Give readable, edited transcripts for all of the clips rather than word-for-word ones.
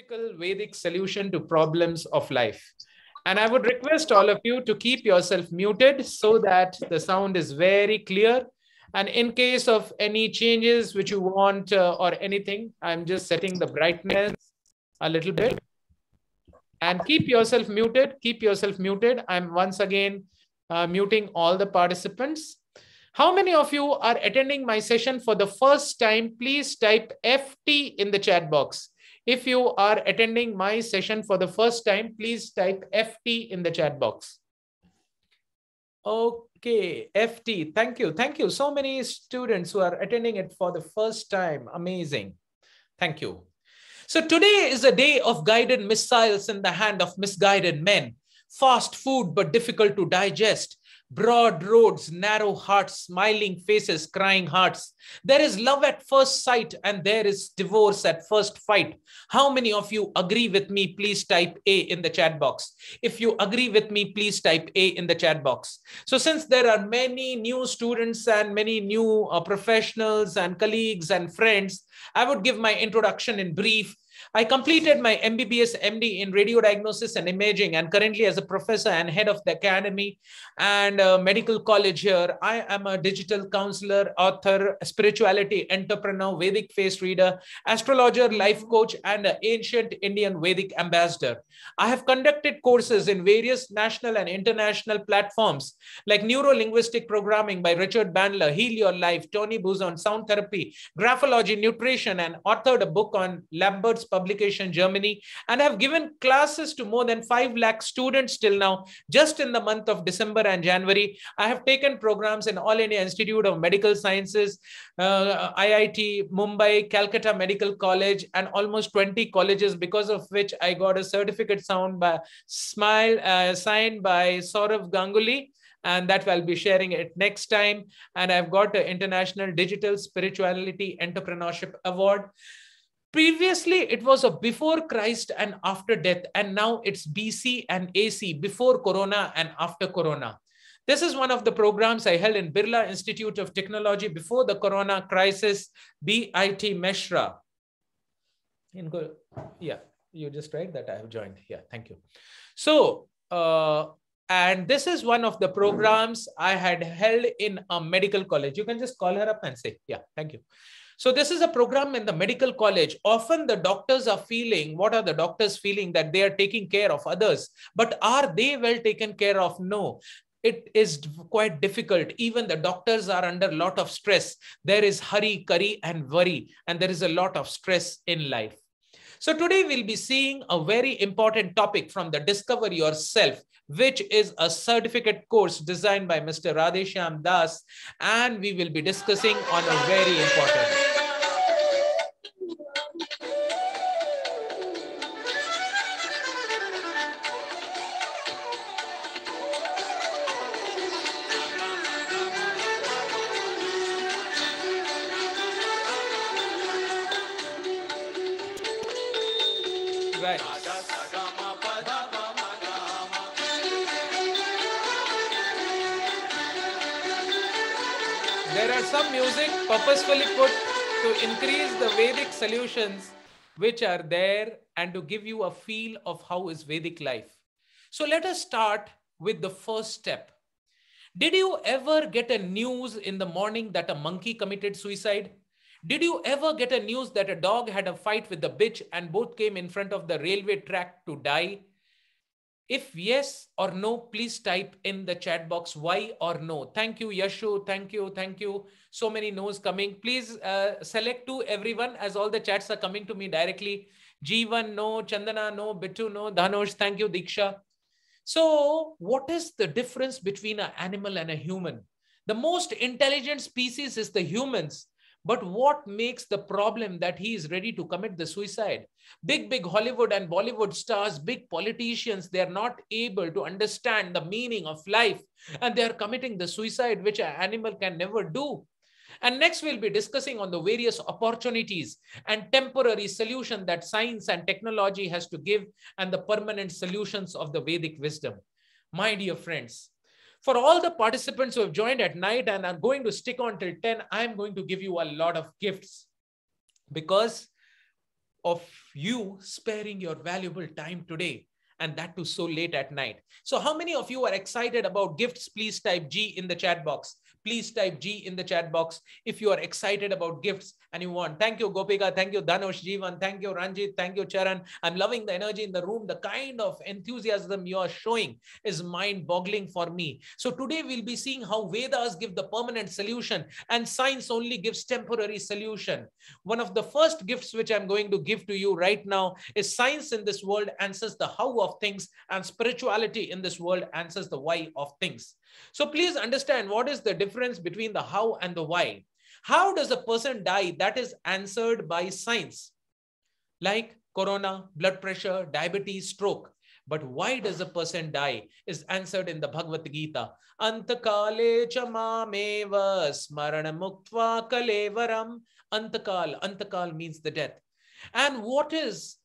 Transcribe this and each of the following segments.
practical Vedic solution to problems of life. And I would request all of you to keep yourself muted so that the sound is very clear. And in case of any changes which you want or anything, I'm just setting the brightness a little bit. And keep yourself muted. Keep yourself muted. I'm once again muting all the participants. How many of you are attending my session for the first time? Please type FT in the chat box. If you are attending my session for the first time, please type FT in the chat box. Okay, FT. Thank you. Thank you. So many students who are attending it for the first time. Amazing. Thank you. So today is a day of guided missiles in the hand of misguided men. Fast food, but difficult to digest. Broad roads, narrow hearts, smiling faces, crying hearts. There is love at first sight and there is divorce at first fight. How many of you agree with me? Please type A in the chat box. If you agree with me, please type A in the chat box. So since there are many new students and many new professionals and colleagues and friends, I would give my introduction in brief. I completed my MBBS MD in radio diagnosis and imaging, and currently as a professor and head of the academy and medical college here, I am a digital counselor, author, spirituality entrepreneur, Vedic face reader, astrologer, life coach, and an ancient Indian Vedic ambassador. I have conducted courses in various national and international platforms like neuro-linguistic programming by Richard Bandler, Heal Your Life, Tony Buzan, sound therapy, graphology, nutrition, and authored a book on Lambert's publication, Germany, and have given classes to more than 5 lakh students till now. Just in the month of December and January, I have taken programs in All India Institute of Medical Sciences, IIT, Mumbai, Calcutta Medical College, and almost 20 colleges, because of which I got a certificate signed by Saurabh Ganguly. And that I'll be sharing it next time. And I've got the International Digital Spirituality Entrepreneurship Award. Previously, it was a before Christ and after death, and now it's BC and AC, before Corona and after Corona. This is one of the programs I held in Birla Institute of Technology before the Corona crisis, BIT Meshra. Yeah, you just write that I have joined. Yeah, thank you. So, and this is one of the programs I had held in a medical college. You can just call her up and say, yeah, thank you. So this is a program in the medical college. Often the doctors are feeling, what are the doctors feeling? That they are taking care of others. But are they well taken care of? No. It is quite difficult. Even the doctors are under a lot of stress. There is hurry, curry, and worry. And there is a lot of stress in life. So today we'll be seeing a very important topic from the Discover Yourself, which is a certificate course designed by Mr. Radheshyam Das. And we will be discussing on a very important. Right. There are some music purposefully put to increase the Vedic solutions which are there and to give you a feel of how is Vedic life. So let us start with the first step. Did you ever get a news in the morning that a monkey committed suicide? Did you ever get a news that a dog had a fight with a bitch and both came in front of the railway track to die? If yes or no, please type in the chat box why or no. Thank you, Yashu. Thank you. Thank you. So many no's coming. Please select to everyone as all the chats are coming to me directly. Jeevan, no. Chandana, no. Bittu, no. Dhanush, thank you. Diksha. So what is the difference between an animal and a human? The most intelligent species is the humans. But what makes the problem that he is ready to commit the suicide? Big Hollywood and Bollywood stars, big politicians, they are not able to understand the meaning of life and they are committing the suicide, which an animal can never do. And next we'll be discussing on the various opportunities and temporary solution that science and technology has to give and the permanent solutions of the Vedic wisdom. My dear friends, for all the participants who have joined at night and are going to stick on till 10, I'm going to give you a lot of gifts because of you sparing your valuable time today, and that too so late at night. So how many of you are excited about gifts? Please type G in the chat box. Please type G in the chat box if you are excited about gifts and you want. Thank you, Gopika. Thank you, Dhanush, Jeevan. Thank you, Ranjit. Thank you, Charan. I'm loving the energy in the room. The kind of enthusiasm you are showing is mind-boggling for me. So today we'll be seeing how Vedas give the permanent solution and science only gives temporary solution. One of the first gifts which I'm going to give to you right now is science in this world answers the how of things, and spirituality in this world answers the why of things. So please understand what is the difference between the how and the why. How does a person die? That is answered by science, like corona, blood pressure, diabetes, stroke. But why does a person die is answered in the Bhagavad Gita. Antakale cha mameva smarana muktva kalevaram. Antakal means the death. And what is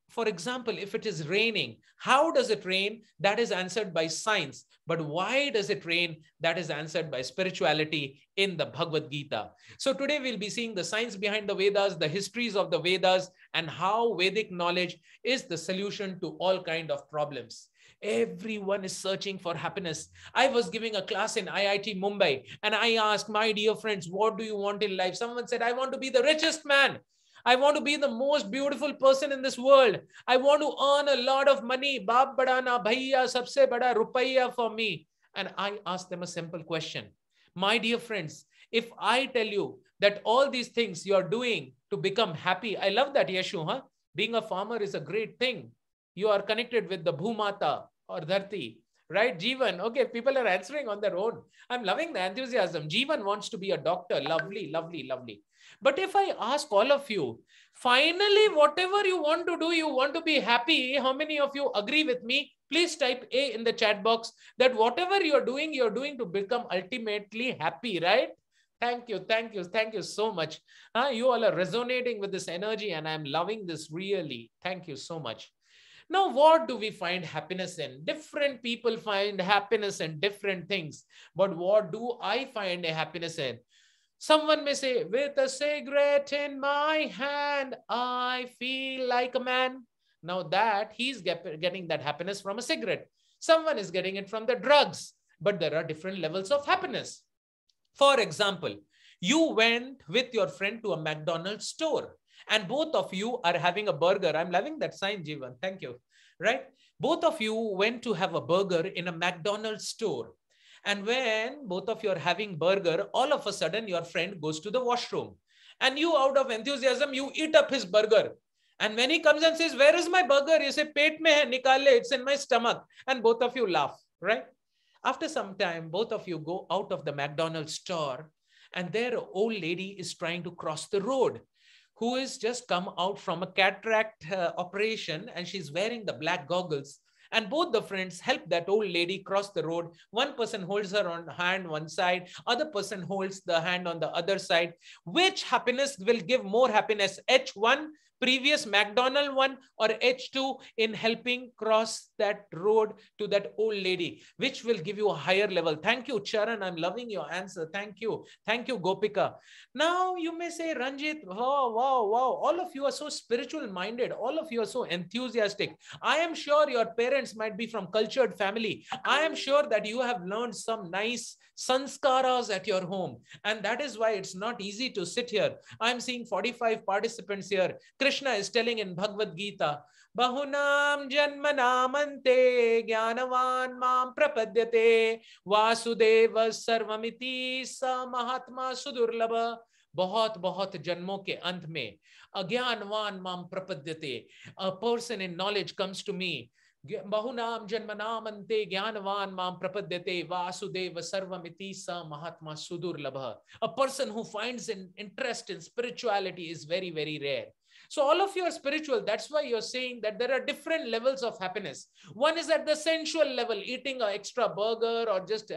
for example, if it is raining, how does it rain? That is answered by science. But why does it rain? That is answered by spirituality in the Bhagavad Gita. So today we'll be seeing the science behind the Vedas, the histories of the Vedas, and how Vedic knowledge is the solution to all kinds of problems. Everyone is searching for happiness. I was giving a class in IIT Mumbai, and I asked my dear friends, what do you want in life? Someone said, I want to be the richest man. I want to be the most beautiful person in this world. I want to earn a lot of money. Baap bada na bhaiya, sabse bada rupaiya for me. And I asked them a simple question. My dear friends, if I tell you that all these things you are doing to become happy, I love that, Yeshu, huh? Being a farmer is a great thing. You are connected with the Bhumata or Dharti, right? Jeevan, okay, people are answering on their own. I'm loving the enthusiasm. Jeevan wants to be a doctor. Lovely, lovely, lovely. But if I ask all of you, finally, whatever you want to do, you want to be happy. How many of you agree with me? Please type A in the chat box that whatever you're doing to become ultimately happy, right? Thank you. Thank you. Thank you so much. You all are resonating with this energy and I'm loving this really. Thank you so much. Now, what do we find happiness in? Different people find happiness in different things. But what do I find a happiness in? Someone may say, with a cigarette in my hand, I feel like a man. Now that he's getting that happiness from a cigarette. Someone is getting it from the drugs, but there are different levels of happiness. For example, you went with your friend to a McDonald's store and both of you are having a burger. I'm loving that sign, Jeevan. Thank you. Right? Both of you went to have a burger in a McDonald's store. And when both of you are having burger, all of a sudden your friend goes to the washroom and you out of enthusiasm, you eat up his burger. And when he comes and says, where is my burger? You say, pet mein hai, nikale, it's in my stomach. And both of you laugh, right? After some time, both of you go out of the McDonald's store and their old lady is trying to cross the road, who is just come out from a cataract operation and she's wearing the black goggles. And both the friends help that old lady cross the road. One person holds her on hand one side, other person holds the hand on the other side. Which happiness will give more happiness? H1, previous McDonald one, or H2 in helping cross that road to that old lady? Which will give you a higher level? Thank you, Charan. I'm loving your answer. Thank you. Thank you, Gopika. Now you may say, Ranjit, wow, wow, wow. All of you are so spiritual minded. All of you are so enthusiastic. I am sure your parents might be from cultured family. I am sure that you have learned some nice sanskaras at your home. And that is why it's not easy to sit here. I'm seeing 45 participants here. Krishna is telling in Bhagavad Gita, Bahunam janmanamante jnanavan mam prapadyate vasudeva sarvamiti sa mahatma sudurlabha. बहुत जन्मों के अंत में अज्ञानवान माम प्रपद्यते, a person in knowledge comes to me. Bahunam janmanamante jnanavan mam prapadyate vasudeva sarvamiti sa mahatma sudurlabha. A person who finds an interest in spirituality is very, very rare. So all of you are spiritual. That's why you're saying that there are different levels of happiness. One is at the sensual level, eating an extra burger or just,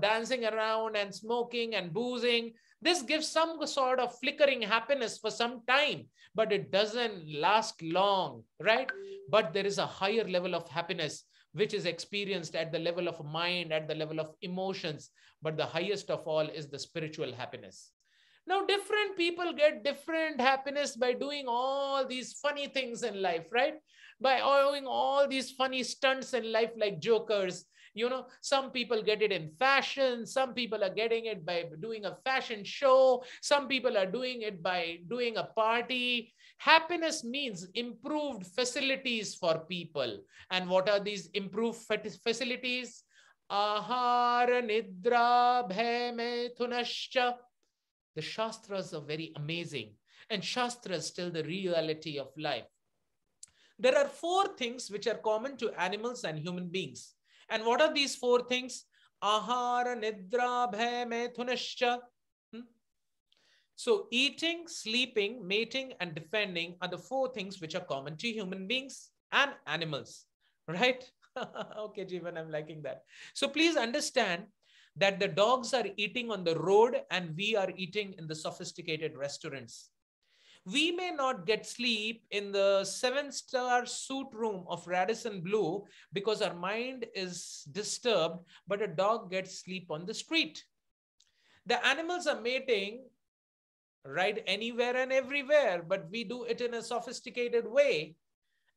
dancing around and smoking and boozing. This gives some sort of flickering happiness for some time, but it doesn't last long, right? But there is a higher level of happiness, which is experienced at the level of mind, at the level of emotions. But the highest of all is the spiritual happiness. Now, different people get different happiness by doing all these funny things in life, right? By doing all these funny stunts in life like jokers. You know, some people get it in fashion. Some people are getting it by doing a fashion show. Some people are doing it by doing a party. Happiness means improved facilities for people. And what are these improved facilities? Ahara, nidra, bhay, methunascha. The Shastras are very amazing, and Shastras tell the reality of life. There are four things which are common to animals and human beings. And what are these four things? Ahara, nidra, bhay, methunascha. So eating, sleeping, mating, and defending are the four things which are common to human beings and animals, right? Okay, Jeevan, I'm liking that. So please understand that the dogs are eating on the road and we are eating in the sophisticated restaurants. We may not get sleep in the 7-star suite room of Radisson Blu because our mind is disturbed, but a dog gets sleep on the street. The animals are mating right anywhere and everywhere, but we do it in a sophisticated way.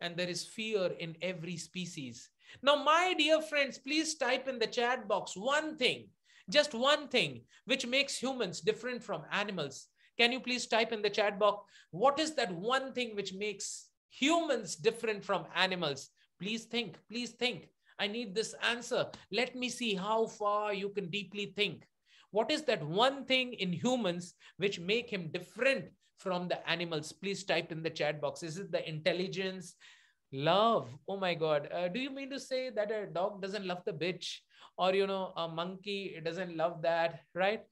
And there is fear in every species. Now, my dear friends, please type in the chat box one thing, just one thing, which makes humans different from animals. Can you please type in the chat box? What is that one thing which makes humans different from animals? Please think, please think. I need this answer. Let me see how far you can deeply think. What is that one thing in humans which make him different from the animals? Please type in the chat box. Is it the intelligence? Love? Oh my God. Do you mean to say that a dog doesn't love the bitch? Or, you know, a monkey doesn't love that, right?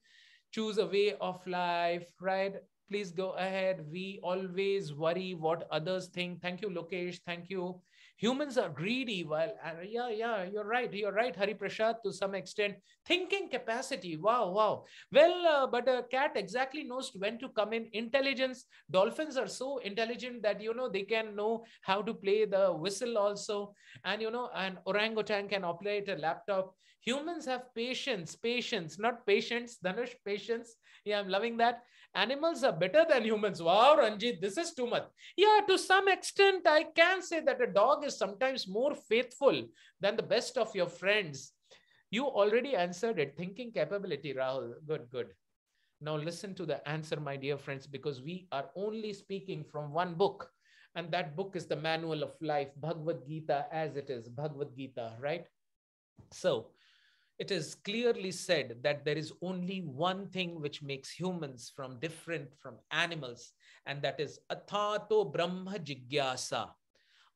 Choose a way of life, right? Please go ahead. We always worry what others think. Thank you, Lokesh. Thank you. Humans are greedy. While, yeah, you're right, Hari Prasad, to some extent. Thinking capacity. Wow. Well, but a cat exactly knows when to come in. Intelligence. Dolphins are so intelligent that, you know, they can know how to play the whistle also. And, you know, an orangutan can operate a laptop. Humans have patience, not patience, Dhanush, patience. Yeah, I'm loving that. Animals are better than humans. Wow, Ranjit, this is too much. Yeah, to some extent, I can say that a dog is sometimes more faithful than the best of your friends. You already answered it. Thinking capability, Rahul. Good. Now listen to the answer, my dear friends, because we are only speaking from one book. And that book is the manual of life, Bhagavad Gita as it is, Bhagavad Gita, right? So, it is clearly said that there is only one thing which makes humans different from animals, and that is Athato Brahma Jigyasa.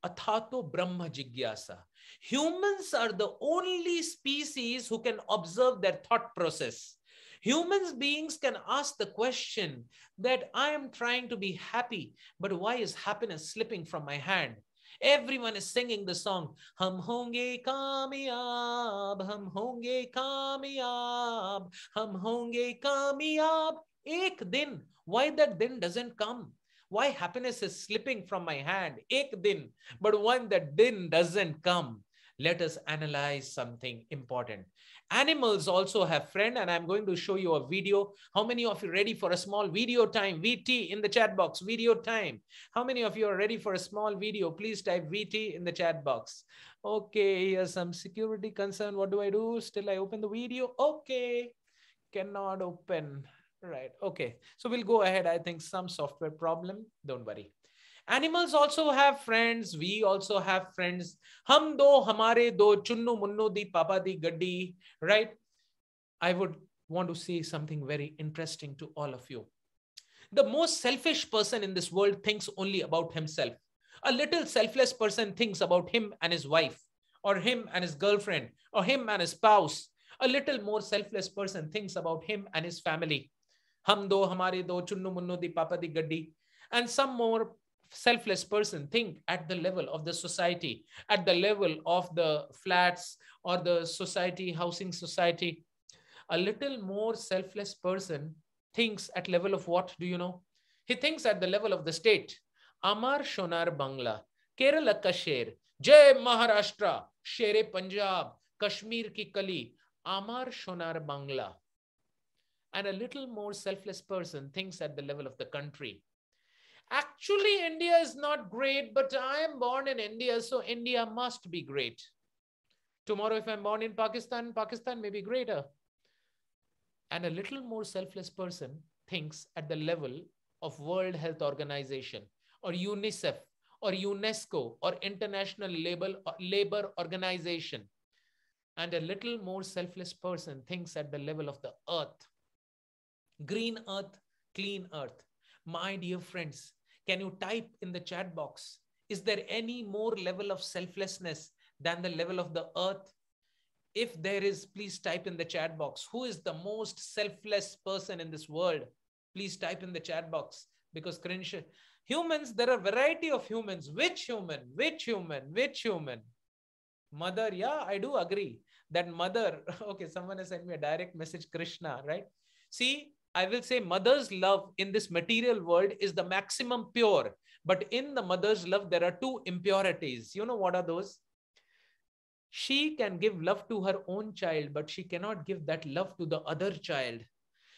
Athato Brahma Jigyasa. Humans are the only species who can observe their thought process. Human beings can ask the question that I am trying to be happy, but why is happiness slipping from my hand? Everyone is singing the song, Hum honge kamyab, hum honge kamyab, hum honge kamyab. Ek din. Why that din doesn't come? Why happiness is slipping from my hand? Ek din. But when that din doesn't come, let us analyze something important. Animals also have friends, and I'm going to show you a video. How many of you are ready for a small video time? VT in the chat box, video time. How many of you are ready for a small video? Please type VT in the chat box. Okay, here's some security concern. What do I do? Still I open the video. Okay, cannot open. Right, okay. So we'll go ahead. I think some software problem. Don't worry. Animals also have friends. We also have friends. Hum do, hamare do, chunnu munnu di, papa di gaddi, right? I would want to say something very interesting to all of you. The most selfish person in this world thinks only about himself. A little selfless person thinks about him and his wife, or him and his girlfriend, or him and his spouse. A little more selfless person thinks about him and his family. Hum do, hamare do, chunnu munnu di, papa di gaddi. And some more selfless person think at the level of the society, at the level of the flats or the society, housing society. A little more selfless person thinks at level of what? Do you know? He thinks at the level of the state. Amar Shonar Bangla, Kerala ka sher, Jai Maharashtra, Shere Punjab, Kashmir ki kali, Amar Shonar Bangla. And a little more selfless person thinks at the level of the country. Actually, India is not great, but I am born in India, so India must be great. Tomorrow, if I'm born in Pakistan, Pakistan may be greater. And a little more selfless person thinks at the level of World Health Organization or UNICEF or UNESCO or International Labor Organization. And a little more selfless person thinks at the level of the earth. Green earth, clean earth. My dear friends, can you type in the chat box? Is there any more level of selflessness than the level of the earth? If there is, please type in the chat box. Who is the most selfless person in this world? Please type in the chat box, because humans, there are a variety of humans. Which human? Which human? Which human? Mother, yeah, I do agree that mother. Okay, someone has sent me a direct message, Krishna, right? See, I will say mother's love in this material world is the maximum pure. But in the mother's love, there are two impurities. You know what are those? She can give love to her own child, but she cannot give that love to the other child.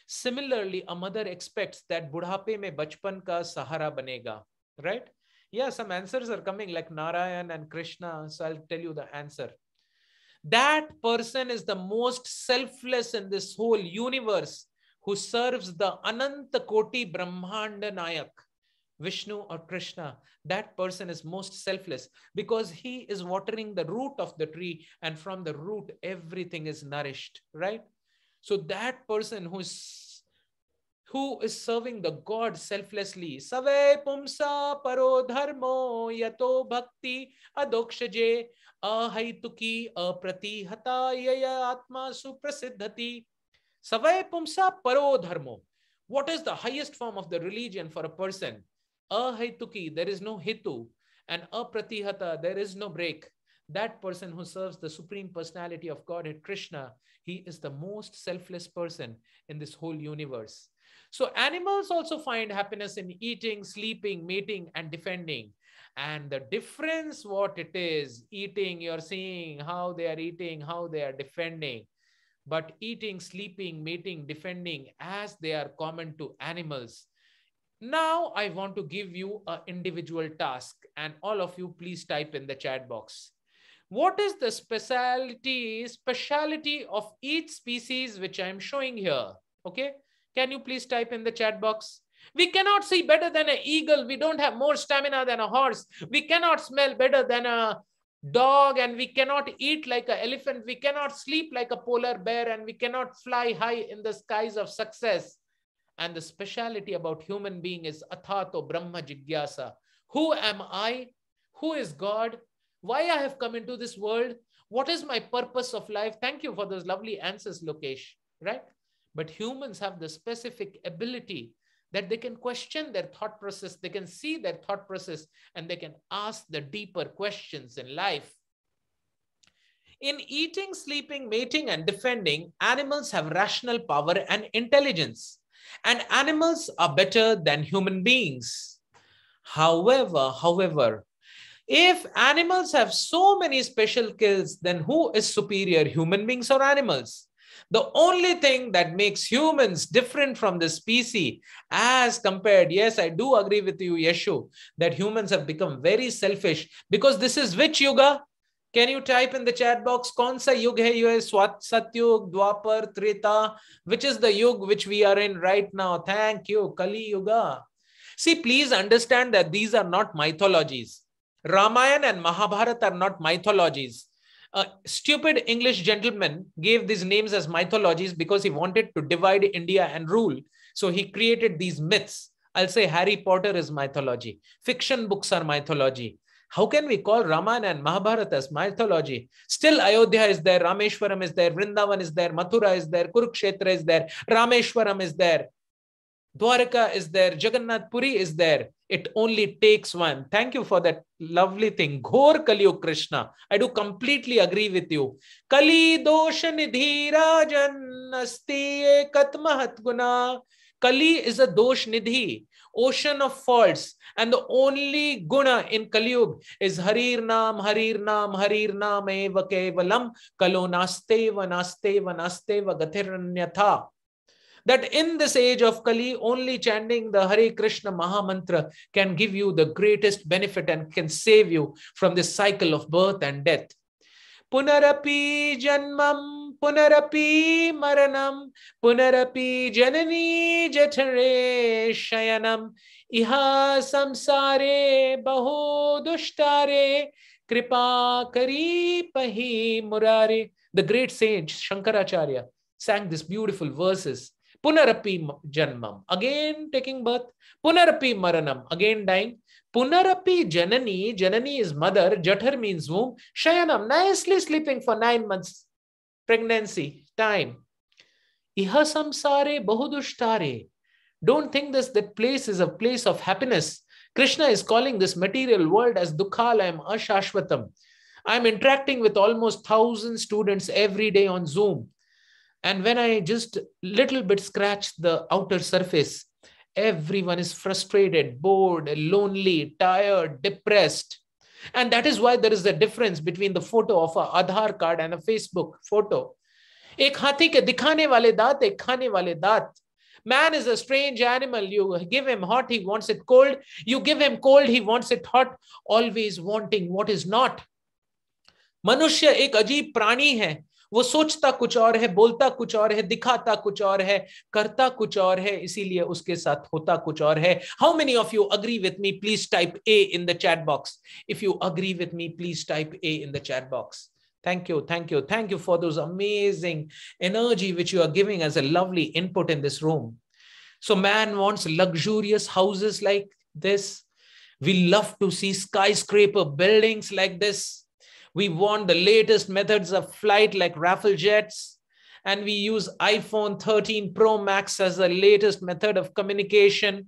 Similarly, a mother expects that budhape mein bachpan ka sahara banega, right? Yeah, some answers are coming like Narayan and Krishna. So I'll tell you the answer. That person is the most selfless in this whole universe, who serves the Ananta Koti Brahmanda Nayak, Vishnu or Krishna. That person is most selfless because he is watering the root of the tree, and from the root, everything is nourished, right? So that person who is serving the God selflessly. Save pumsa paro dharmo yato bhakti adokshaje ahaituki apratihata yaya atma suprasiddhati. Savai pumsa paro dharmo. What is the highest form of the religion for a person? Ahaituki, there is no hitu, and apratihata, there is no break. That person who serves the Supreme Personality of Godhead, Krishna, he is the most selfless person in this whole universe. So animals also find happiness in eating, sleeping, mating, and defending. And the difference, what it is, eating, you're seeing how they are eating, how they are defending. But eating, sleeping, mating, defending, as they are common to animals. Now I want to give you an individual task, and all of you please type in the chat box. What is the speciality of each species which I am showing here? Okay, can you please type in the chat box? We cannot see better than an eagle. We don't have more stamina than a horse. We cannot smell better than a dog, and we cannot eat like an elephant. We cannot sleep like a polar bear, and we cannot fly high in the skies of success. And the speciality about human being is athato brahma jigyasa. Who am I? Who is God? Why I have come into this world? What is my purpose of life? Thank you for those lovely answers, Lokesh, right? But humans have the specific ability that they can question their thought process, they can see their thought process, and they can ask the deeper questions in life. In eating, sleeping, mating, and defending, animals have rational power and intelligence. And animals are better than human beings. However, if animals have so many special skills, then who is superior, human beings or animals? The only thing that makes humans different from the species as compared, yes, I do agree with you, Yeshu, that humans have become very selfish, because this is which yuga? Can you type in the chat box? Kaun sa yug hai ye? Satyug, Dwapar, Treta. Which is the yug which we are in right now? Thank you, Kali Yuga. See, please understand that these are not mythologies. Ramayana and Mahabharata are not mythologies. A stupid English gentleman gave these names as mythologies because he wanted to divide India and rule. So he created these myths. I'll say Harry Potter is mythology. Fiction books are mythology. How can we call Ramayana and Mahabharata as mythology? Still, Ayodhya is there, Rameshwaram is there, Vrindavan is there, Mathura is there, Kurukshetra is there, Rameshwaram is there, Dwaraka is there, Jagannath Puri is there. It only takes one. Thank you for that lovely thing. Ghor Kaliyug Krishna. I do completely agree with you. Kali dosha nidhi rajan asti ekat mahat guna. Kali is a dosh nidhi, ocean of faults. And the only guna in Kaliyug is Harir Nam, Harir Nam, Harir Nam eva kevalam kalo nasteva nasteva nasteva gathiranyatha. That in this age of Kali, only chanting the Hare Krishna Mahamantra can give you the greatest benefit and can save you from this cycle of birth and death. Punarapi janmam, punarapi maranam, punarapi janani jathare shayanam, iha samsare baho dushtare, kripa kari pahi murare. The great sage Shankaracharya sang these beautiful verses. Punarapi janmam, again taking birth. Punarapi maranam, again dying. Punarapi janani, janani is mother, jathar means womb. Shayanam, nicely sleeping for 9 months, pregnancy time. Iha samsare bahudushtare. Don't think that place is a place of happiness. Krishna is calling this material world as dukhalayam ashashvatam. I'm interacting with almost 1,000 students every day on Zoom. And when I just little bit scratch the outer surface, everyone is frustrated, bored, lonely, tired, depressed. And that is why there is a difference between the photo of an Aadhaar card and a Facebook photo. Ek hathi ke dikhane wale daat, ek khane wale daat. Man is a strange animal. You give him hot, he wants it cold. You give him cold, he wants it hot, always wanting what is not. Manushya ek ajeeb prani hai. वो सोचता कुछ और है, बोलता कुछ और है, दिखाता कुछ और है, करता कुछ और है, इसीलिए उसके साथ होता कुछ और है. How many of you agree with me? Please type A in the chat box. If you agree with me, please type A in the chat box. Thank you, thank you, thank you for those amazing energy which you are giving as a lovely input in this room. So man wants luxurious houses like this. We love to see skyscraper buildings like this. We want the latest methods of flight like raffle jets. And we use iPhone 13 Pro Max as the latest method of communication.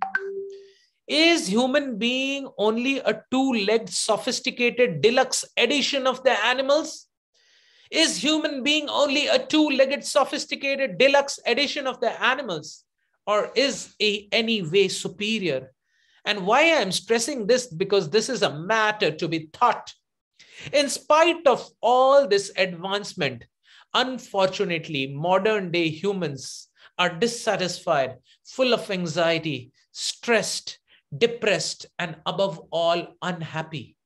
Is human being only a two-legged, sophisticated deluxe edition of the animals? Is human being only a two-legged, sophisticated deluxe edition of the animals? Or is any way superior? And why I am stressing this? Because this is a matter to be thought. In spite of all this advancement, unfortunately, modern day humans are dissatisfied, full of anxiety, stressed, depressed, and above all, unhappy.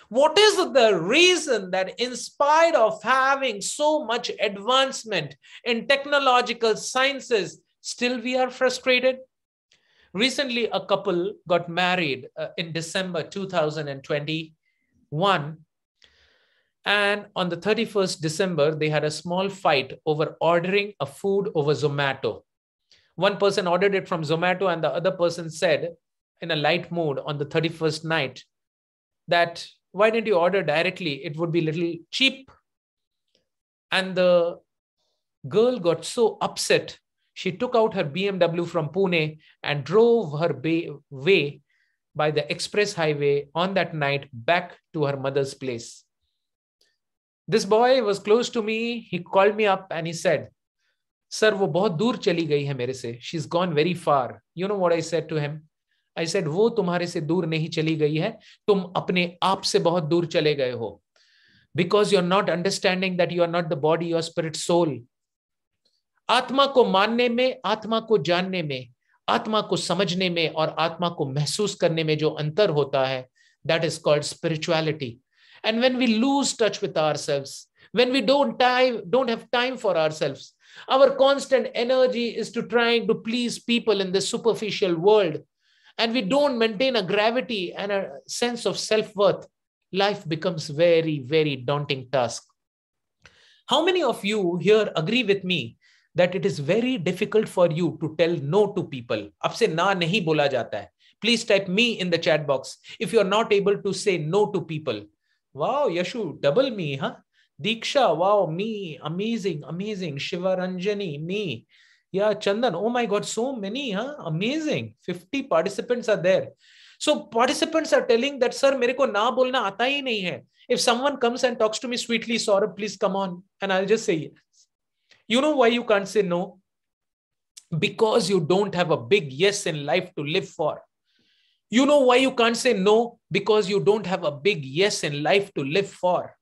What is the reason that in spite of having so much advancement in technological sciences, still we are frustrated? Recently, a couple got married in December 2021. And on the 31st December, they had a small fight over ordering a food over Zomato. One person ordered it from Zomato and the other person said in a light mood on the 31st night that, why didn't you order directly? It would be a little cheap. And the girl got so upset. She took out her BMW from Pune and drove her way by the express highway on that night back to her mother's place. This boy was close to me. He called me up and he said, "Sir, wo bahut dur chali gayi hai mere se. She's gone very far." You know what I said to him? I said, "Wo tumhare se dur nahi chali gayi hai. Tum apne aap se bahut dur chale gaye ho. Because you're not understanding that you are not the body, your spirit, soul. आत्मा को मानने में, आत्मा को जानने में, आत्मा को समझने में और आत्मा को महसूस करने में जो अंतर होता है, that is called spirituality. And when we lose touch with ourselves, when we don't have time for ourselves, our constant energy is to trying to please people in this superficial world, and we don't maintain a gravity and a sense of self-worth, life becomes very, very daunting task. How many of you here agree with me that it is very difficult for you to tell no to people? Aapse na nahi bola jata hai. Please type me in the chat box if you are not able to say no to people. Wow, Yashu, double me, huh? Diksha, wow, me, amazing, amazing. Shiva Ranjani, me. Yeah, Chandan, oh my God, so many, huh? Amazing. 50 participants are there. So participants are telling that, sir, mere ko na bolna aata hi nahi hai. If someone comes and talks to me sweetly, Saurabh, please come on. And I'll just say yes. You know why you can't say no? Because you don't have a big yes in life to live for. You know why you can't say no? Because you don't have a big yes in life to live for.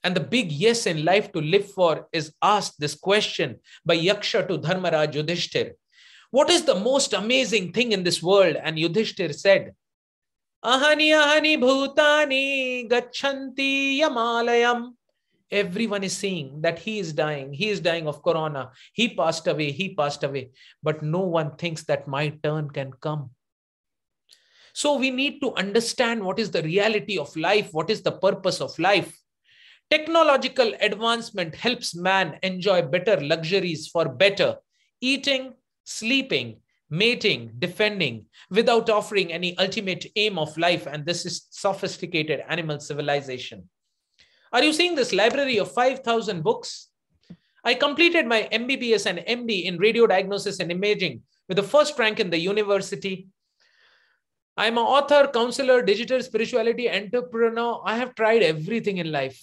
And the big yes in life to live for is asked this question by Yaksha to Dharmaraj Yudhishthir. What is the most amazing thing in this world? And Yudhishthir said, Ahani ahani bhutani gachanti yamalayam. Everyone is saying that he is dying. He is dying of corona. He passed away. He passed away. But no one thinks that my turn can come. So we need to understand what is the reality of life. What is the purpose of life? Technological advancement helps man enjoy better luxuries for better eating, sleeping, mating, defending, without offering any ultimate aim of life. And this is sophisticated animal civilization. Are you seeing this library of 5,000 books? I completed my MBBS and MD in radio diagnosis and imaging with the first rank in the university. I'm an author, counselor, digital spirituality, entrepreneur. I have tried everything in life.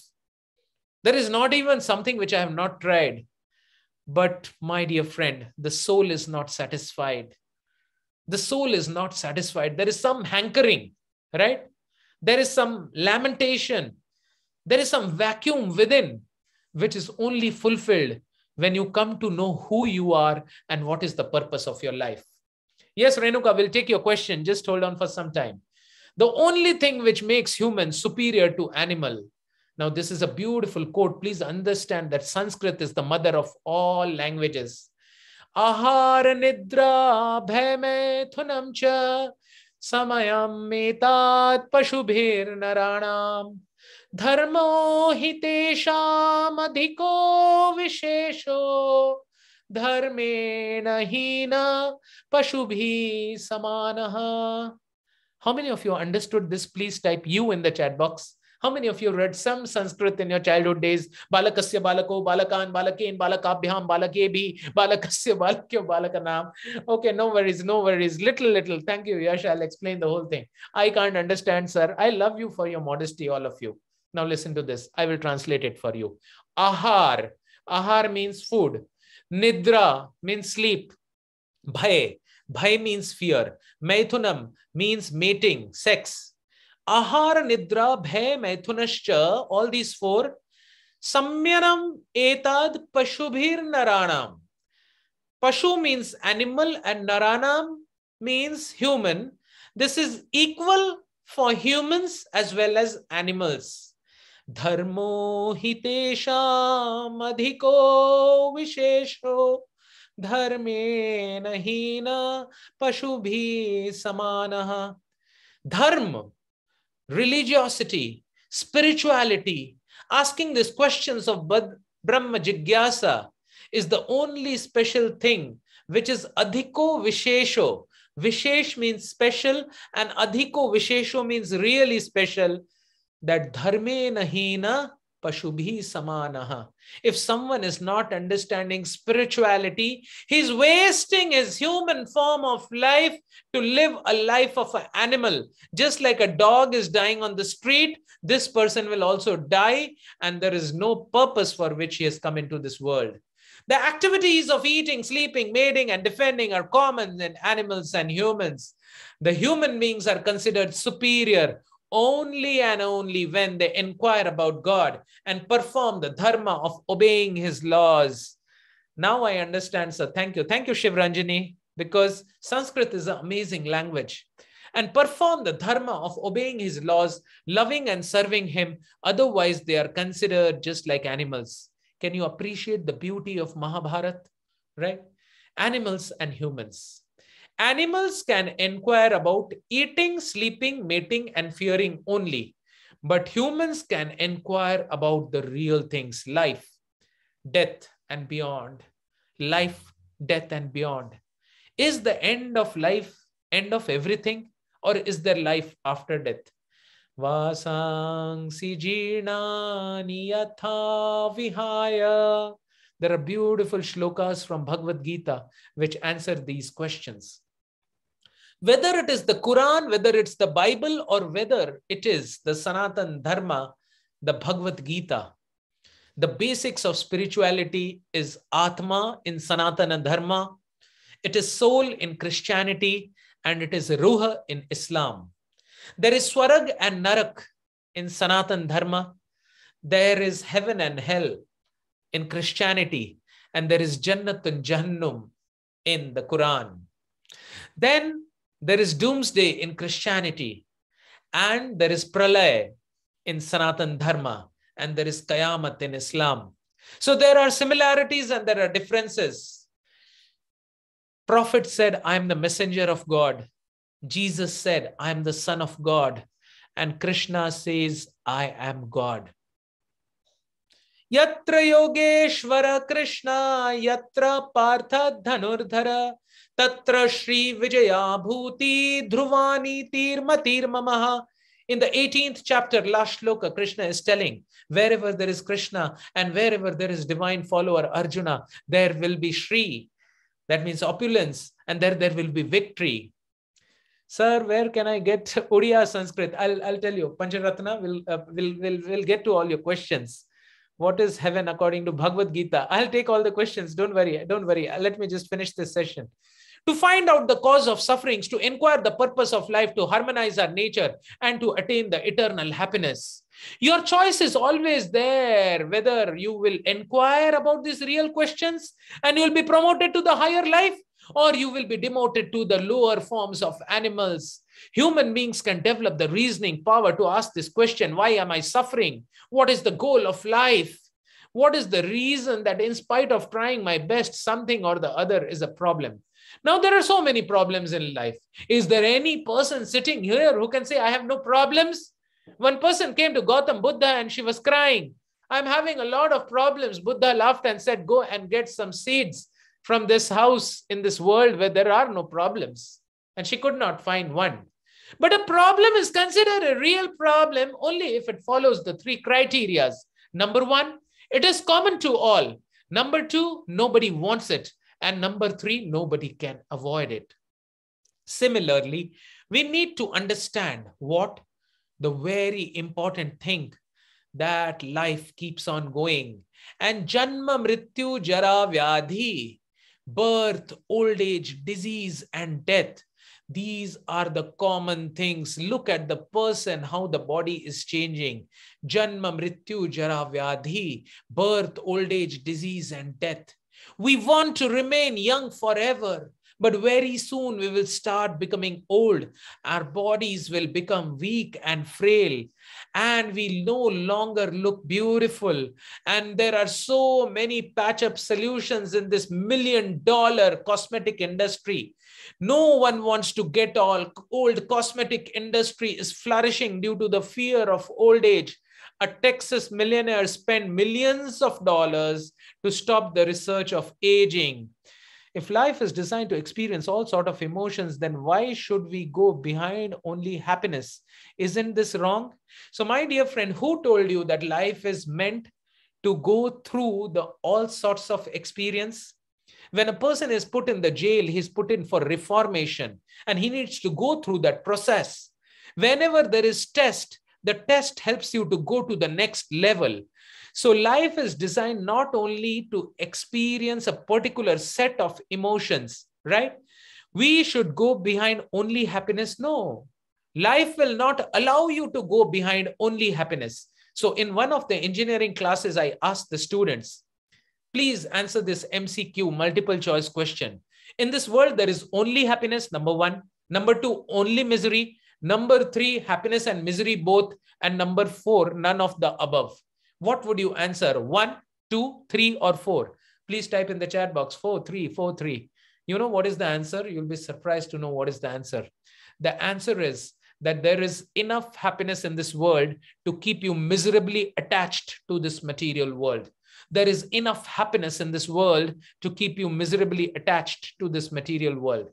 There is not even something which I have not tried. But my dear friend, the soul is not satisfied. The soul is not satisfied. There is some hankering, right? There is some lamentation. There is some vacuum within, which is only fulfilled when you come to know who you are and what is the purpose of your life. Yes, Renuka, we'll take your question. Just hold on for some time. The only thing which makes humans superior to animal. Now, this is a beautiful quote. Please understand that Sanskrit is the mother of all languages. Ahara nidra bhayme thunam cha samayam metat pashubhir naranam dharmo hitesham adhiko vishesho dharme nahina pashubhi samanaha. How many of you understood this? Please type you in the chat box. How many of you read some Sanskrit in your childhood days? Balakasya balako, balakan, balakain, balakabhyam, balakebhi, balakasya balakyo, balakanam. Okay, no worries, no worries. Little. Thank you, Yash. I'll explain the whole thing. I can't understand, sir. I love you for your modesty, all of you. Now listen to this. I will translate it for you. Ahar. Ahar means food. Nidra means sleep. Bhay. Bhay means fear. Maithunam means mating, sex. Ahara, nidra, bhay, maithunascha, all these four. Samyanam etad pashubhir naranam. Pashu means animal and naranam means human. This is equal for humans as well as animals. Dharmo hitesham adhiko vishesho dharme nahina pashubhi samanaha. Dharma, religiosity, spirituality, asking these questions of Brahma Jigyasa is the only special thing which is adhiko vishesho. Vishesh means special and adhiko vishesho means really special. That dharme nahina pashubhi samanaha. If someone is not understanding spirituality, he's wasting his human form of life to live a life of an animal. Just like a dog is dying on the street, this person will also die, and there is no purpose for which he has come into this world. The activities of eating, sleeping, mating, and defending are common in animals and humans. The human beings are considered superior only and only when they inquire about God and perform the dharma of obeying his laws. Now I understand, sir. Thank you. Thank you, Shiv Ranjani, because Sanskrit is an amazing language. And perform the dharma of obeying his laws, loving and serving him. Otherwise, they are considered just like animals. Can you appreciate the beauty of Mahabharata? Right? Animals and humans. Animals can inquire about eating, sleeping, mating, and fearing only. But humans can inquire about the real things, life, death, and beyond. Life, death, and beyond. Is the end of life end of everything? Or is there life after death? Vasang sijina niyatha vihaya. There are beautiful shlokas from Bhagavad Gita which answer these questions. Whether it is the Quran, whether it's the Bible, or whether it is the Sanatan Dharma, the Bhagavad Gita, the basics of spirituality is Atma in Sanatana Dharma, it is soul in Christianity, and it is Ruha in Islam. There is Swarag and Narak in Sanatan Dharma. There is heaven and hell in Christianity, and there is Jannat and Jahannam in the Quran. Then there is doomsday in Christianity, and there is Pralay in Sanatan Dharma, and there is Qayamat in Islam. So there are similarities and there are differences. Prophet said, I am the messenger of God. Jesus said, I am the son of God. And Krishna says, I am God. Yatra Yogeshwara Krishna, Yatra Partha Dhanurdhara, Tatra Shri Vijaya Bhuti, Dhruvani Tirma Mamaha. In the 18th chapter, last shloka, Krishna is telling, wherever there is Krishna and wherever there is divine follower Arjuna, there will be Shri. That means opulence, and there will be victory. Sir, where can I get Odia Sanskrit? I'll tell you. Pancharatna will get to all your questions. What is heaven according to Bhagavad Gita? I'll take all the questions. Don't worry. Don't worry. Let me just finish this session. To find out the cause of sufferings, to inquire the purpose of life, to harmonize our nature, and to attain the eternal happiness. Your choice is always there, whether you will inquire about these real questions and you will be promoted to the higher life, or you will be demoted to the lower forms of animals. Human beings can develop the reasoning power to ask this question, why am I suffering? What is the goal of life? What is the reason that in spite of trying my best, something or the other is a problem? Now, there are so many problems in life. Is there any person sitting here who can say, I have no problems? One person came to Gautam Buddha and she was crying. I'm having a lot of problems. Buddha laughed and said, go and get some seeds from this house in this world where there are no problems. And she could not find one. But a problem is considered a real problem only if it follows the three criteria. Number one, it is common to all. Number two, nobody wants it. And number three, nobody can avoid it. Similarly, we need to understand what the very important thing that life keeps on going. And Janma, Mrityu, Jara, Vyadhi, birth, old age, disease, and death. These are the common things. Look at the person, how the body is changing. Janma, Mrityu, Jara, Vyadhi, birth, old age, disease, and death. We want to remain young forever, but very soon we will start becoming old. Our bodies will become weak and frail, and we no longer look beautiful. And there are so many patch-up solutions in this $1,000,000 cosmetic industry. No one wants to get old. Cosmetic industry is flourishing due to the fear of old age. A Texas millionaire spent millions of dollars to stop the research of aging. If life is designed to experience all sorts of emotions, then why should we go behind only happiness? Isn't this wrong? So my dear friend, who told you that life is meant to go through all sorts of experience? When a person is put in the jail, he's put in for reformation, and he needs to go through that process. Whenever there is test, the test helps you to go to the next level. So life is designed not only to experience a particular set of emotions, right? We should go behind only happiness. No, life will not allow you to go behind only happiness. So in one of the engineering classes, I asked the students, please answer this MCQ multiple choice question. In this world, there is only happiness, number one. Number two, only misery. Number three, happiness and misery both. And number four, none of the above. What would you answer? 1, 2, 3, or 4? Please type in the chat box 4, 3, 4, 3. You know what is the answer? You'll be surprised to know what is the answer. The answer is that there is enough happiness in this world to keep you miserably attached to this material world. There is enough happiness in this world to keep you miserably attached to this material world.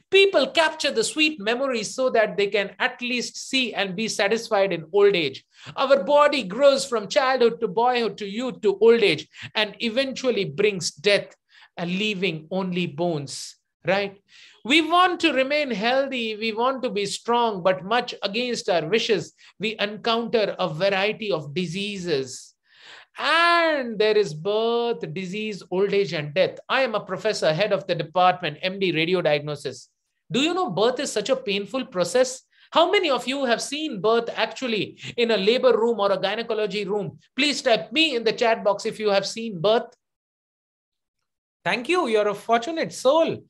People capture the sweet memories so that they can at least see and be satisfied in old age. Our body grows from childhood to boyhood to youth to old age and eventually brings death, leaving only bones, right? We want to remain healthy. We want to be strong, but much against our wishes, we encounter a variety of diseases. And there is birth, disease, old age, and death. I am a professor, head of the department, MD, radio diagnosis. Do you know birth is such a painful process? How many of you have seen birth actually in a labor room or a gynecology room? Please type me in the chat box if you have seen birth. Thank you. You're a fortunate soul.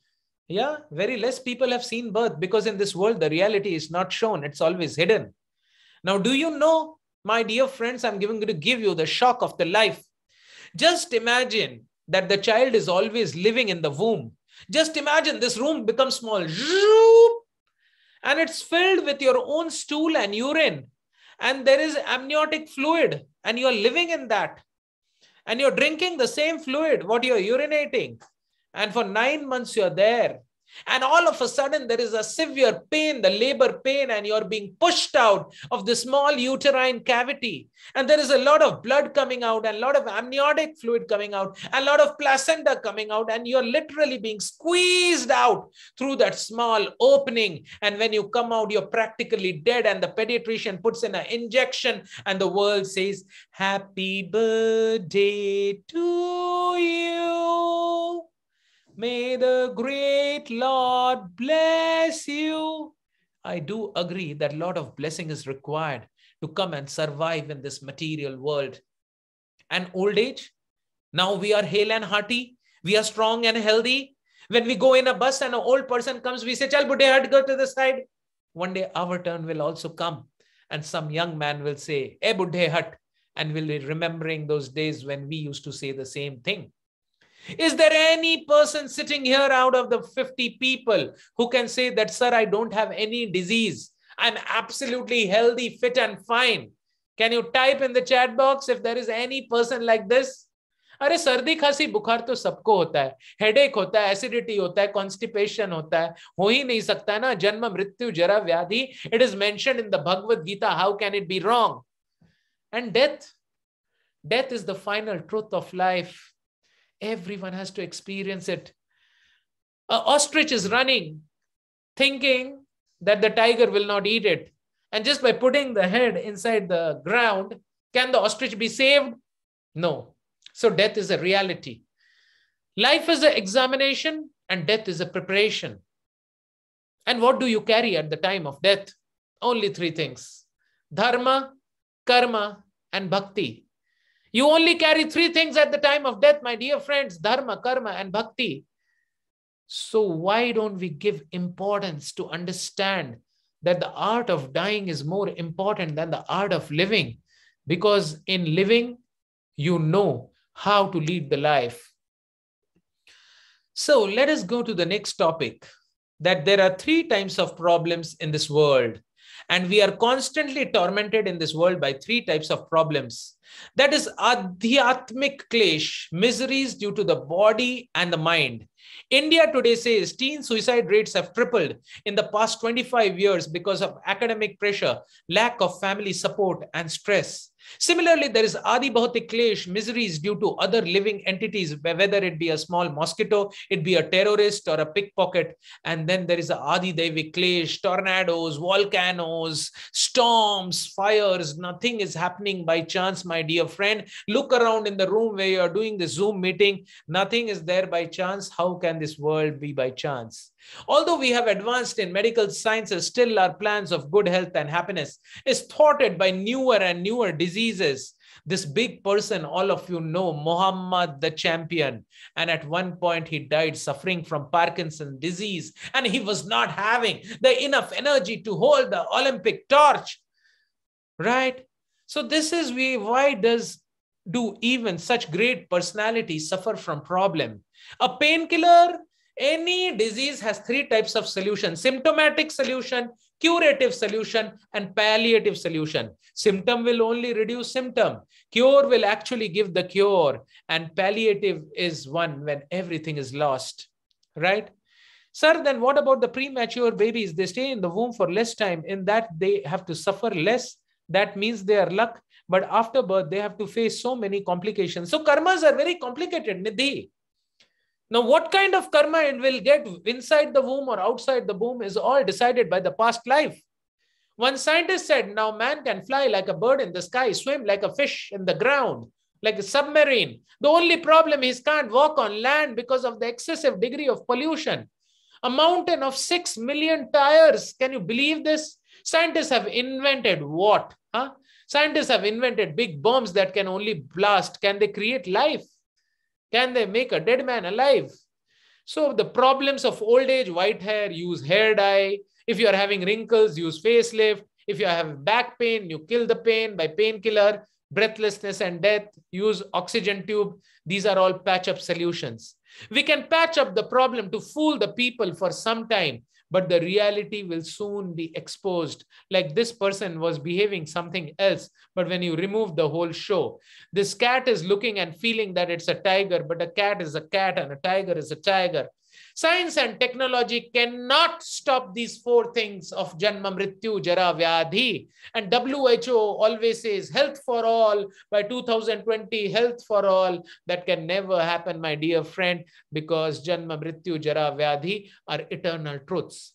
Yeah, very less people have seen birth because in this world, the reality is not shown. It's always hidden. Now, do you know, my dear friends, I'm going to give you the shock of the life. Just imagine that the child is always living in the womb. Just imagine this room becomes small and it's filled with your own stool and urine. And there is amniotic fluid and you're living in that. And you're drinking the same fluid, what you're urinating. And for 9 months, you're there. And all of a sudden, there is a severe pain, the labor pain, and you're being pushed out of the small uterine cavity. And there is a lot of blood coming out and a lot of amniotic fluid coming out and a lot of placenta coming out. And you're literally being squeezed out through that small opening. And when you come out, you're practically dead. And the pediatrician puts in an injection and the world says, "Happy birthday to you. May the great Lord bless you." I do agree that a lot of blessing is required to come and survive in this material world. And old age, now we are hale and hearty. We are strong and healthy. When we go in a bus and an old person comes, we say, "Chal budhe hat, go to the side." One day our turn will also come. And some young man will say, "Eh budhe hat," and we'll be remembering those days when we used to say the same thing. Is there any person sitting here out of the 50 people who can say that, "Sir, I don't have any disease. I'm absolutely healthy, fit and fine"? Can you type in the chat box if there is any person like this? अरे सर्दी खांसी बुखार तो सबको होता है, headache होता है, एसिडिटी होता है, कॉन्स्टिपेशन होता है, हो ही नहीं सकता ना, जन्म मृत्यु जरा व्याधि. It is mentioned in the Bhagavad Gita. How can it be wrong? And death is the final truth of life. Everyone has to experience it. An ostrich is running, thinking that the tiger will not eat it. And just by putting the head inside the ground, can the ostrich be saved? No. So death is a reality. Life is an examination and death is a preparation. And what do you carry at the time of death? Only 3 things: dharma, karma, and bhakti. You only carry 3 things at the time of death, my dear friends: dharma, karma, and bhakti. So why don't we give importance to understand that the art of dying is more important than the art of living? Because in living, you know how to lead the life. So let us go to the next topic, that there are 3 types of problems in this world. And we are constantly tormented in this world by 3 types of problems. That is adhyatmik klesh, miseries due to the body and the mind. India today says teen suicide rates have tripled in the past 25 years because of academic pressure, lack of family support, and stress. Similarly, there is Adi Bhautik Klesh, miseries due to other living entities, whether it be a small mosquito, it be a terrorist or a pickpocket. And then there is a Adi Devik Klesh, tornadoes, volcanoes, storms, fires. Nothing is happening by chance, my dear friend. Look around in the room where you are doing the Zoom meeting. Nothing is there by chance. How can this world be by chance? Although we have advanced in medical sciences, still our plans of good health and happiness is thwarted by newer and newer diseases. This big person, all of you know, Muhammad the champion. And at one point he died suffering from Parkinson's disease. And he was not having the enough energy to hold the Olympic torch. Right? So this is why do even such great personalities suffer from problem? A painkiller, any disease has 3 types of solution: symptomatic solution, curative solution, and palliative solution. Symptom will only reduce symptom. Cure will actually give the cure. And palliative is one when everything is lost. Right? Sir, then what about the premature babies? They stay in the womb for less time. In that they have to suffer less. That means they are luck. But after birth, they have to face so many complications. So karmas are very complicated, Nidhi. Now, what kind of karma it will get inside the womb or outside the womb is all decided by the past life. One scientist said, now man can fly like a bird in the sky, swim like a fish in the ground, like a submarine. The only problem is he can't walk on land because of the excessive degree of pollution. A mountain of 6 million tires. Can you believe this? Scientists have invented what? Huh? Scientists have invented big bombs that can only blast. Can they create life? Can they make a dead man alive? So the problems of old age, white hair, use hair dye. If you are having wrinkles, use facelift. If you have back pain, you kill the pain by painkiller. Breathlessness and death, use oxygen tube. These are all patch-up solutions. We can patch up the problem to fool the people for some time, but the reality will soon be exposed. Like this person was behaving something else, but when you remove the whole show, this cat is looking and feeling that it's a tiger, but a cat is a cat and a tiger is a tiger. Science and technology cannot stop these four things of Janma, Mrityu, Jara, Vyadhi. And WHO always says health for all by 2020, health for all. That can never happen, my dear friend, because Janma, Mrityu, Jara, Vyadhi are eternal truths.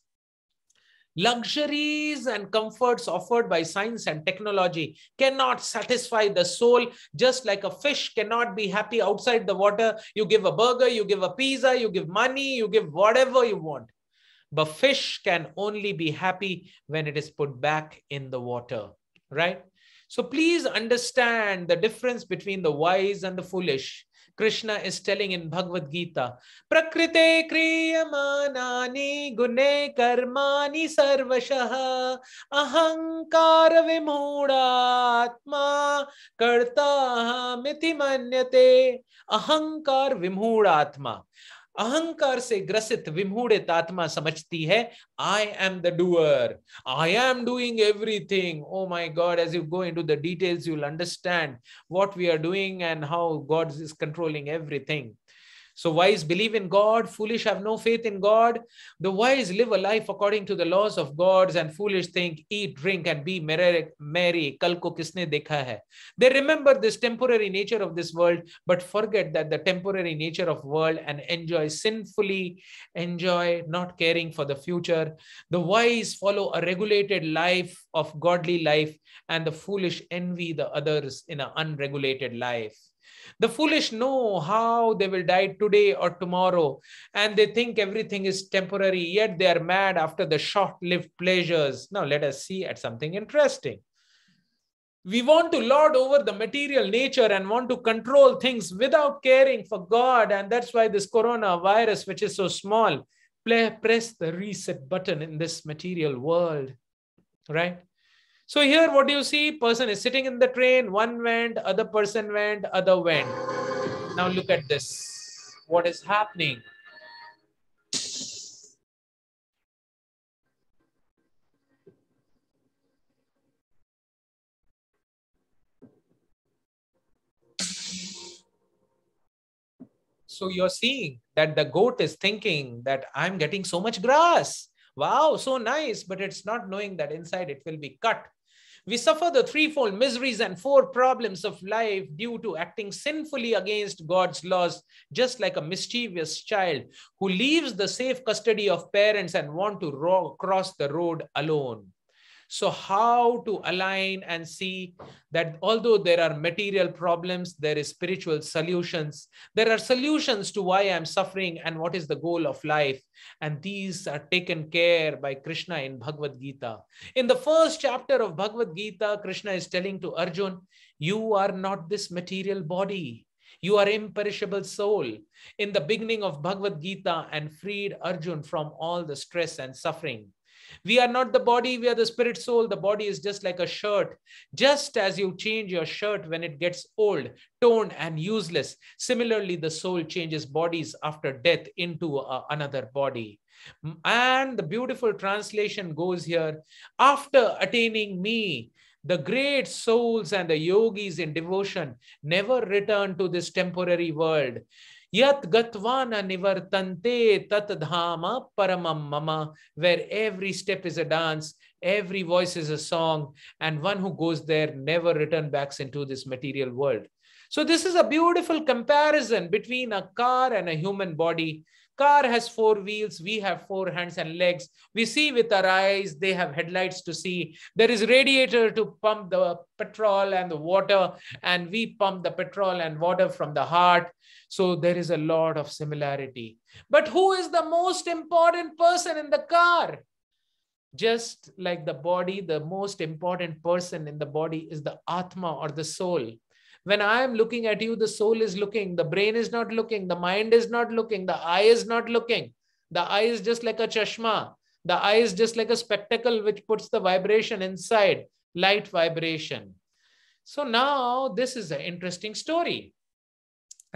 Luxuries and comforts offered by science and technology cannot satisfy the soul, just like a fish cannot be happy outside the water. You give a burger, you give a pizza, you give money, you give whatever you want. But fish can only be happy when it is put back in the water, right? So please understand the difference between the wise and the foolish. Krishna is telling in Bhagavad Gita, Prakrite kriyamanani gune karmani sarvashah ahankara vimhudatma karta miti manyate. Ahankar vimhudatma. अहंकार से ग्रसित विमूढ़ित आत्मा समझती है I am the doer, I am doing everything. Oh my God, as you go into the details, you'll understand what we are doing and how God is controlling everything. So wise believe in God, foolish have no faith in God. The wise live a life according to the laws of gods, and foolish think, eat, drink, and be merry. Kal ko kisne dekha hai? They remember this temporary nature of this world, but forget that the temporary nature of world and enjoy sinfully, enjoy not caring for the future. The wise follow a regulated life of godly life, and the foolish envy the others in an unregulated life. The foolish know how they will die today or tomorrow, and they think everything is temporary, yet they are mad after the short-lived pleasures. Now let us see at something interesting. We want to lord over the material nature and want to control things without caring for God, and that's why this coronavirus, which is so small, press the reset button in this material world, right? So here, what do you see? Person is sitting in the train, one went, other person went, other went. Now look at this. What is happening? So you're seeing that the goat is thinking that I'm getting so much grass. Wow, so nice, but it's not knowing that inside it will be cut. We suffer the threefold miseries and four problems of life due to acting sinfully against God's laws, just like a mischievous child who leaves the safe custody of parents and wants to cross the road alone. So how to align and see that although there are material problems, there is spiritual solutions. There are solutions to why I'm suffering and what is the goal of life. And these are taken care by Krishna in Bhagavad Gita. In the first chapter of Bhagavad Gita, Krishna is telling to Arjun, you are not this material body. You are imperishable soul. In the beginning of Bhagavad Gita, and freed Arjun from all the stress and suffering. We are not the body, we are the spirit soul. The body is just like a shirt. Just as you change your shirt when it gets old, torn and useless, similarly the soul changes bodies after death into another body. And the beautiful translation goes here, after attaining me, the great souls and the yogis in devotion never return to this temporary world. Yat gatvana nivartante tat dhama paramam mama, where every step is a dance, every voice is a song, and one who goes there never return back into this material world. So this is a beautiful comparison between a car and a human body. Car has four wheels, we have four hands and legs. We see with our eyes, they have headlights to see. There is radiator to pump the petrol and the water, and we pump the petrol and water from the heart. So there is a lot of similarity. But who is the most important person in the car? Just like the body, the most important person in the body is the Atma or the soul. When I am looking at you, the soul is looking, the brain is not looking, the mind is not looking, the eye is not looking. The eye is just like a chashma. The eye is just like a spectacle which puts the vibration inside, light vibration. So now this is an interesting story,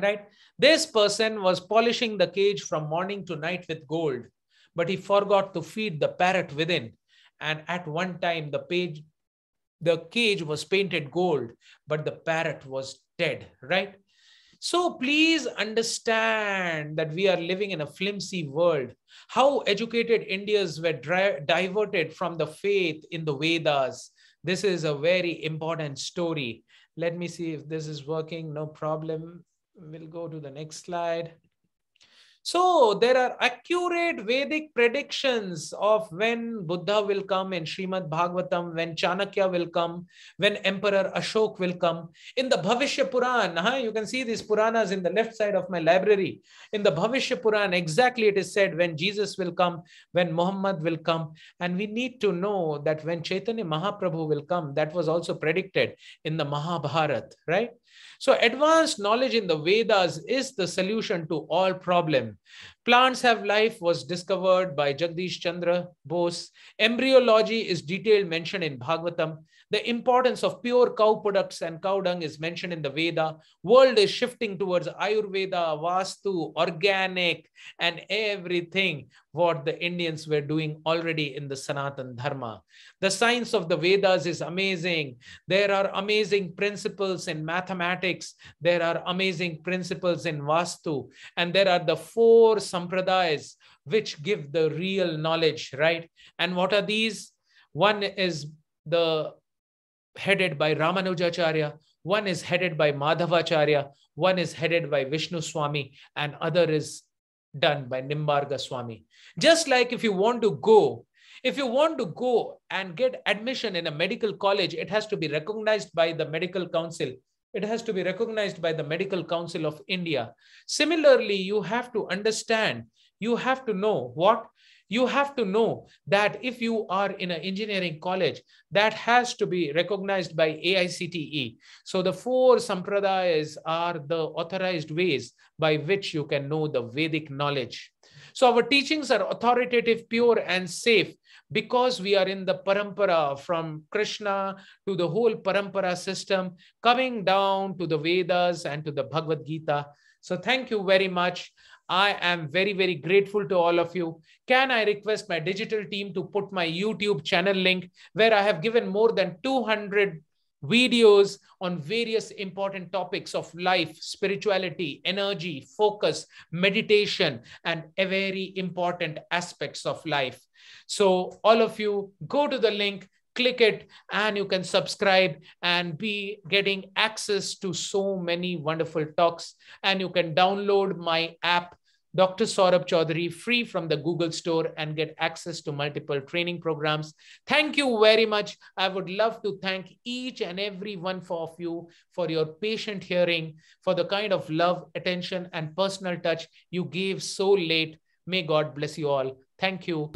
right? This person was polishing the cage from morning to night with gold, but he forgot to feed the parrot within. And at one time, the cage was painted gold, but the parrot was dead, right? So please understand that we are living in a flimsy world. How educated Indians were diverted from the faith in the Vedas. This is a very important story. Let me see if this is working. No problem. We'll go to the next slide. So there are accurate Vedic predictions of when Buddha will come in Srimad Bhagavatam, when Chanakya will come, when Emperor Ashok will come. In the Bhavishya Puran, you can see these Puranas in the left side of my library. In the Bhavishya Puran, exactly it is said when Jesus will come, when Muhammad will come. And we need to know that when Chaitanya Mahaprabhu will come, that was also predicted in the Mahabharata, right? So advanced knowledge in the Vedas is the solution to all problems. Plants have life was discovered by Jagdish Chandra Bose. Embryology is detailed mentioned in Bhagavatam. The importance of pure cow products and cow dung is mentioned in the Veda. World is shifting towards Ayurveda, Vastu, organic, and everything what the Indians were doing already in the Sanatan Dharma. The science of the Vedas is amazing. There are amazing principles in mathematics. There are amazing principles in Vastu. And there are the 4 sampradayas which give the real knowledge, right? And what are these? One is headed by Ramanujacharya, one is headed by Madhavacharya, one is headed by Vishnu Swami, and other is done by Nimbarga Swami. Just like if you want to go and get admission in a medical college, it has to be recognized by the Medical Council. It has to be recognized by the Medical Council of India. Similarly, you have to understand, you have to know what? You have to know that if you are in an engineering college, that has to be recognized by AICTE. So the 4 sampradayas are the authorized ways by which you can know the Vedic knowledge. So our teachings are authoritative, pure, and safe because we are in the parampara from Krishna to the whole parampara system, coming down to the Vedas and to the Bhagavad Gita. So thank you very much. I am very, very grateful to all of you. Can I request my digital team to put my YouTube channel link where I have given more than 200 videos on various important topics of life, spirituality, energy, focus, meditation, and very important aspects of life. So all of you go to the link, click it, and you can subscribe and be getting access to so many wonderful talks. And you can download my app, Dr. Saurabh Chaudhuri, free from the Google Store and get access to multiple training programs. Thank you very much. I would love to thank each and every one of you for your patient hearing, for the kind of love, attention, and personal touch you gave so late. May God bless you all. Thank you.